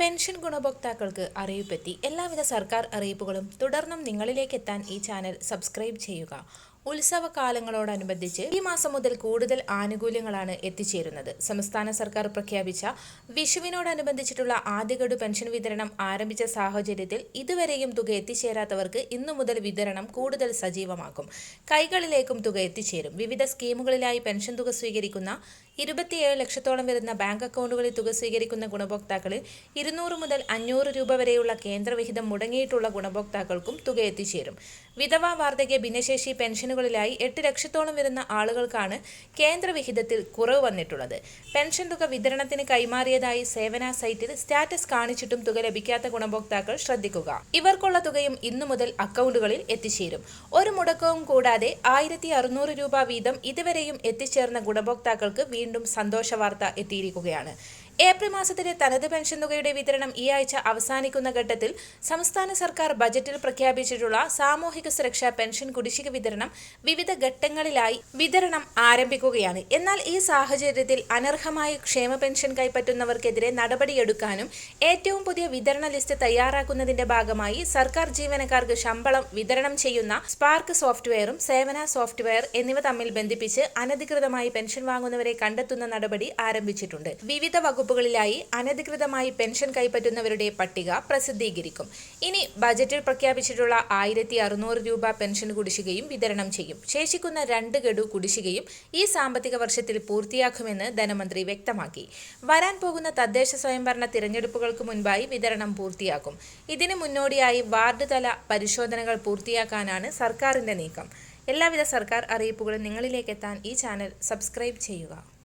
Pension ഗുണഭോക്താക്കൾക്ക് അറിയിപ്പെത്തി. എല്ലാവിധ സർക്കാർ അറിയിപ്പുകളും തുടർന്നും നിങ്ങളിലേക്ക് എത്താൻ ഈ ചാനൽ സബ്സ്ക്രൈബ് ചെയ്യുക. ഉത്സവകാലങ്ങളോടനുബന്ധിച്ച് ഈ മാസം മുതൽ കൂടുതൽ ആനുകൂല്യങ്ങളാണ് എത്തിച്ചേരുന്നത്. സംസ്ഥാന സർക്കാർ പ്രഖ്യാപിച്ച വിഷുവിനോടനുബന്ധിച്ചിട്ടുള്ള ആദ്യഗഡു പെൻഷൻ വിതരണം ആരംഭിച്ച സാഹചര്യത്തിൽ ഇതുവരെയും തുക എത്തിച്ചേരാത്തവർക്ക് ഇന്നു മുതൽ വിതരണം കൂടുതൽ സജീവമാക്കും. കൈകളിലേക്കും തുക എത്തിച്ചേരും. വിവിധ സ്കീമുകളിലായി പെൻഷൻ തുക സ്വീകരിക്കുന്ന 27 ലക്ഷത്തോളം വരുന്ന ബാങ്ക് അക്കൗണ്ടുകളിൽ തുക സ്വീകരിക്കുന്ന ഗുണഭോക്താക്കളിൽ 200 മുതൽ 500 രൂപ വരെയുള്ള കേന്ദ്രവിഹിതം മുടങ്ങിയിട്ടുള്ള ഗുണഭോക്താക്കൾക്കും തുക എത്തിച്ചേരും. വിധവ, വാർദ്ധക്യ, ഭിന്നശേഷി പെൻഷനുകളിലായി 8 ലക്ഷത്തോളം വരുന്ന ആളുകൾക്കാണ് കേന്ദ്രവിഹിതത്തിൽ കുറവ് വന്നിട്ടുള്ളത്. പെൻഷൻ തുക വിതരണത്തിന് കൈമാറിയതായി സേവന സൈറ്റിൽ സ്റ്റാറ്റസ് കാണിച്ചിട്ടും തുക ലഭിക്കാത്ത ഗുണഭോക്താക്കൾ ശ്രദ്ധിക്കുക. ഇവർക്കുള്ള തുകയും ഇന്നു മുതൽ അക്കൗണ്ടുകളിൽ എത്തിച്ചേരും. ഒരു മുടക്കവും കൂടാതെ 1600 രൂപ വീതം ഇതുവരെയും എത്തിച്ചേർന്ന ഗുണഭോക്താക്കൾക്ക് വീണ്ടും സന്തോഷ വാർത്ത എത്തിയിരിക്കുകയാണ്. ഏപ്രിൽ മാസത്തിലെ തനത് പെൻഷൻ തുകയുടെ വിതരണം ഈ ആഴ്ച അവസാനിക്കുന്ന ഘട്ടത്തിൽ സംസ്ഥാന സർക്കാർ ബജറ്റിൽ പ്രഖ്യാപിച്ചിട്ടുള്ള സാമൂഹിക സുരക്ഷാ പെൻഷൻ കുടിശ്ശിക വിതരണം വിവിധ ഘട്ടങ്ങളിലായി വിതരണം ആരംഭിക്കുകയാണ്. എന്നാൽ ഈ സാഹചര്യത്തിൽ അനർഹമായി ക്ഷേമ പെൻഷൻ കൈപ്പറ്റുന്നവർക്കെതിരെ നടപടിയെടുക്കാനും ഏറ്റവും പുതിയ വിതരണ ലിസ്റ്റ് തയ്യാറാക്കുന്നതിന്റെ ഭാഗമായി സർക്കാർ ജീവനക്കാർക്ക് ശമ്പളം വിതരണം ചെയ്യുന്ന സ്പാർക്ക് സോഫ്റ്റ്വെയറും സേവന സോഫ്റ്റ്വെയർ എന്നിവ തമ്മിൽ ബന്ധിപ്പിച്ച് അനധികൃതമായി പെൻഷൻ വാങ്ങുന്നവരെ കണ്ടെത്തുന്ന നടപടി ആരംഭിച്ചിട്ടുണ്ട്. വിവിധ വകുപ്പുകളിലായി അനധികൃതമായി പെൻഷൻ കൈപ്പറ്റുന്നവരുടെ പട്ടിക പ്രസിദ്ധീകരിക്കും. ഇനി ബജറ്റിൽ പ്രഖ്യാപിച്ചിട്ടുള്ള 1600 രൂപ പെൻഷൻ കുടിശ്ശികയും വിതരണം ചെയ്യും. ശേഷിക്കുന്ന 2 ഗഡു കുടിശ്ശികയും ഈ സാമ്പത്തിക വർഷത്തിൽ പൂർത്തിയാക്കുമെന്ന് ധനമന്ത്രി വ്യക്തമാക്കി. വരാൻ പോകുന്ന തദ്ദേശ സ്വയംഭരണ തിരഞ്ഞെടുപ്പുകൾക്ക് മുൻപായി വിതരണം പൂർത്തിയാക്കും. ഇതിന് മുന്നോടിയായി വാർഡ് തല പരിശോധനകൾ പൂർത്തിയാക്കാനാണ് സർക്കാരിന്റെ നീക്കം. എല്ലാവിധ സർക്കാർ അറിയിപ്പുകളും നിങ്ങളിലേക്ക് എത്താൻ ഈ ചാനൽ സബ്സ്ക്രൈബ് ചെയ്യുക.